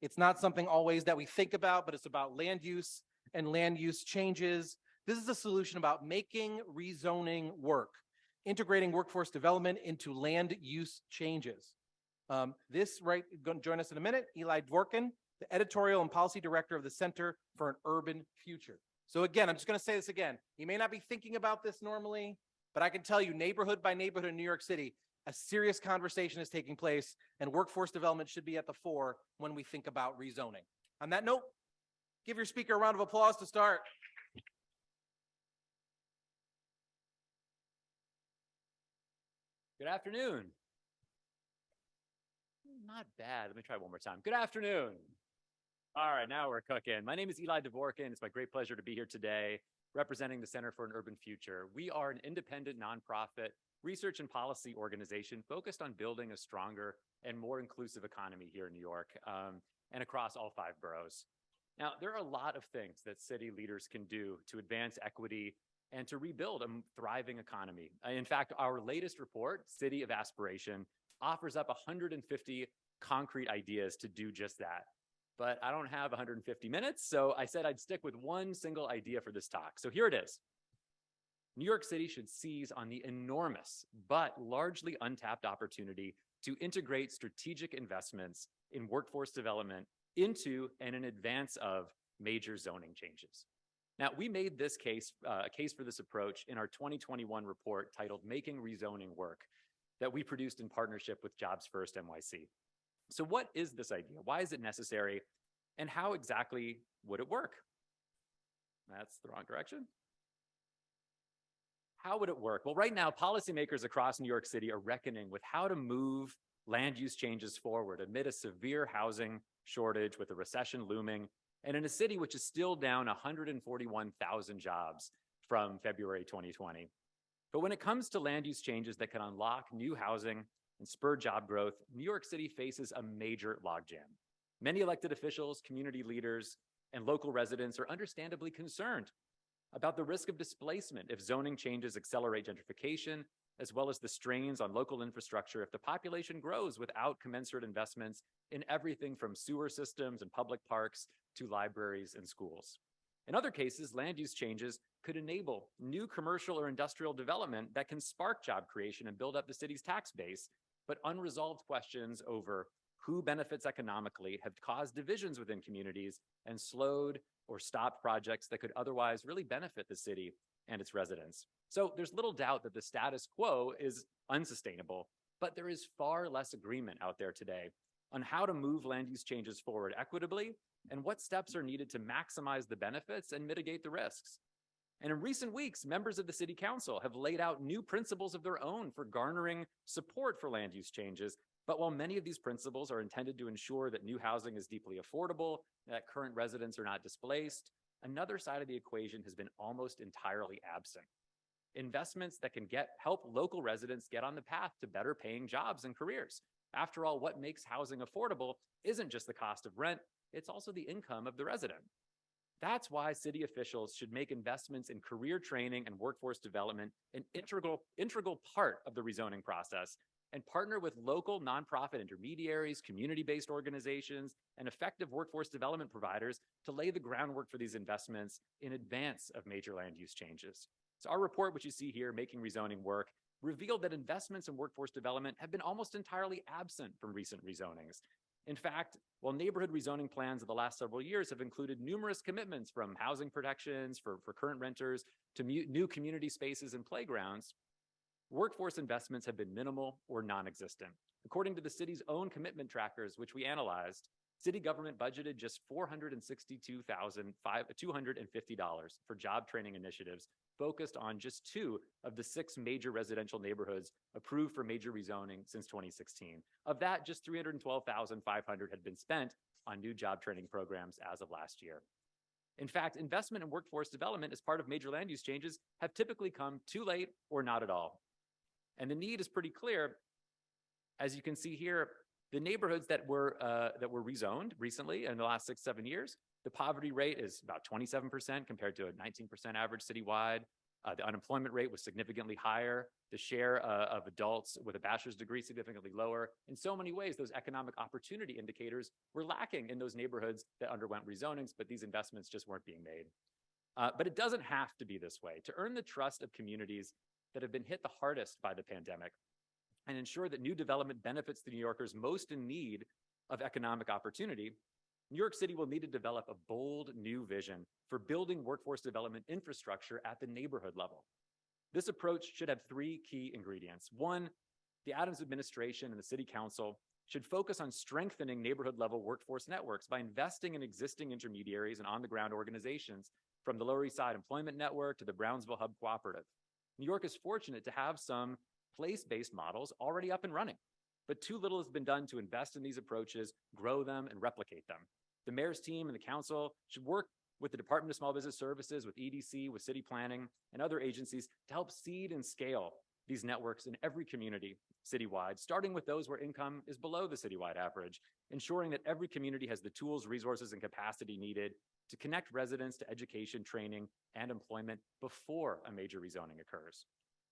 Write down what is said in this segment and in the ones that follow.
It's not something always that we think about, but it's about land use and land use changes. This is a solution about making rezoning work, integrating workforce development into land use changes. Going to join us in a minute, Eli Dvorkin, the editorial and policy director of the Center for an Urban Future. So again, I'm just going to say this again. You may not be thinking about this normally, but I can tell you neighborhood by neighborhood in New York City, a serious conversation is taking place, and workforce development should be at the fore when we think about rezoning. On that note, give your speaker a round of applause to start. Good afternoon. Not bad. Let me try one more time. Good afternoon. All right, now we're cooking. My name is Eli Dvorkin. It's my great pleasure to be here today representing the Center for an Urban Future. We are an independent nonprofit research and policy organization focused on building a stronger and more inclusive economy here in New York and across all 5 boroughs. Now, there are a lot of things that city leaders can do to advance equity and to rebuild a thriving economy. In fact, our latest report, City of Aspiration, offers up 150 concrete ideas to do just that. But I don't have 150 minutes, so I said I'd stick with one single idea for this talk. So here it is. New York City should seize on the enormous but largely untapped opportunity to integrate strategic investments in workforce development into and in advance of major zoning changes. Now, we made this case, a case for this approach in our 2021 report titled Making Rezoning Work that we produced in partnership with Jobs First NYC. So what is this idea? Why is it necessary? And how exactly would it work? That's the wrong direction. How would it work? Well, right now, policymakers across New York City are reckoning with how to move land use changes forward amid a severe housing shortage with a recession looming, and in a city which is still down 141,000 jobs from February 2020. But when it comes to land use changes that can unlock new housing and spur job growth, New York City faces a major logjam. Many elected officials, community leaders, and local residents are understandably concerned about the risk of displacement if zoning changes accelerate gentrification, as well as the strains on local infrastructure if the population grows without commensurate investments in everything from sewer systems and public parks to libraries and schools. In other cases, land use changes could enable new commercial or industrial development that can spark job creation and build up the city's tax base, but unresolved questions over who benefits economically have caused divisions within communities and slowed or stopped projects that could otherwise really benefit the city and its residents. So there's little doubt that the status quo is unsustainable, but there is far less agreement out there today on how to move land use changes forward equitably and what steps are needed to maximize the benefits and mitigate the risks. And in recent weeks, members of the City Council have laid out new principles of their own for garnering support for land use changes. But while many of these principles are intended to ensure that new housing is deeply affordable, that current residents are not displaced, another side of the equation has been almost entirely absent. Investments that can help local residents get on the path to better paying jobs and careers. After all, what makes housing affordable isn't just the cost of rent, it's also the income of the resident. That's why city officials should make investments in career training and workforce development an integral part of the rezoning process, and partner with local nonprofit intermediaries, community-based organizations, and effective workforce development providers to lay the groundwork for these investments in advance of major land use changes. So our report, which you see here, Making Rezoning Work, revealed that investments in workforce development have been almost entirely absent from recent rezonings. In fact, while neighborhood rezoning plans of the last several years have included numerous commitments from housing protections for current renters to new community spaces and playgrounds, workforce investments have been minimal or non-existent. According to the city's own commitment trackers, which we analyzed, city government budgeted just $462,250 for job training initiatives focused on just 2 of the 6 major residential neighborhoods approved for major rezoning since 2016. Of that, just $312,500 had been spent on new job training programs as of last year. In fact, investment in workforce development as part of major land use changes have typically come too late or not at all. And the need is pretty clear. As you can see here, the neighborhoods that were rezoned recently in the last 6-7 years, the poverty rate is about 27% compared to a 19% average citywide. The unemployment rate was significantly higher. The share of adults with a bachelor's degree significantly lower. In so many ways, those economic opportunity indicators were lacking in those neighborhoods that underwent rezonings, but these investments just weren't being made. But it doesn't have to be this way. To earn the trust of communities that have been hit the hardest by the pandemic and ensure that new development benefits the New Yorkers most in need of economic opportunity, New York City will need to develop a bold new vision for building workforce development infrastructure at the neighborhood level. This approach should have three key ingredients. One, the Adams administration and the City Council should focus on strengthening neighborhood level workforce networks by investing in existing intermediaries and on-the-ground organizations, from the Lower East Side Employment Network to the Brownsville Hub Cooperative. New York is fortunate to have some place-based models already up and running, but too little has been done to invest in these approaches, grow them, and replicate them. The mayor's team and the council should work with the Department of Small Business Services, with EDC, with city planning, and other agencies to help seed and scale these networks in every community citywide, starting with those where income is below the citywide average, ensuring that every community has the tools, resources, and capacity needed to connect residents to education, training, and employment before a major rezoning occurs.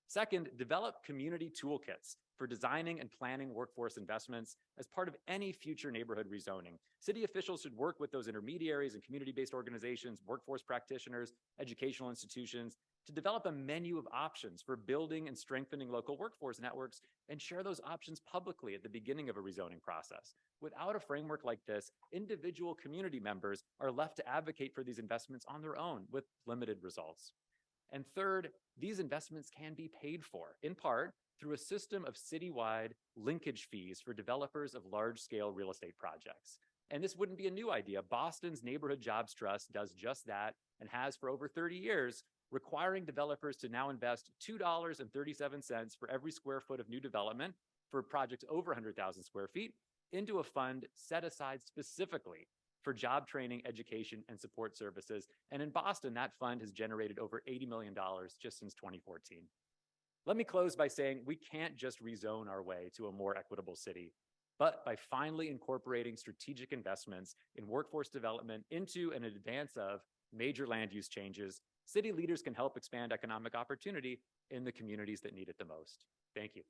Second, develop community toolkits for designing and planning workforce investments as part of any future neighborhood rezoning. City officials should work with those intermediaries and community-based organizations, workforce practitioners, educational institutions to develop a menu of options for building and strengthening local workforce networks and share those options publicly at the beginning of a rezoning process. Without a framework like this, individual community members are left to advocate for these investments on their own with limited results. And third, these investments can be paid for, in part, through a system of citywide linkage fees for developers of large-scale real estate projects. And this wouldn't be a new idea. Boston's Neighborhood Jobs Trust does just that and has for over 30 years, requiring developers to now invest $2.37 for every square foot of new development for projects over 100,000 square feet into a fund set aside specifically for job training, education, and support services. And in Boston, that fund has generated over $80 million just since 2014. Let me close by saying we can't just rezone our way to a more equitable city, but by finally incorporating strategic investments in workforce development into and in advance of major land use changes, city leaders can help expand economic opportunity in the communities that need it the most. Thank you.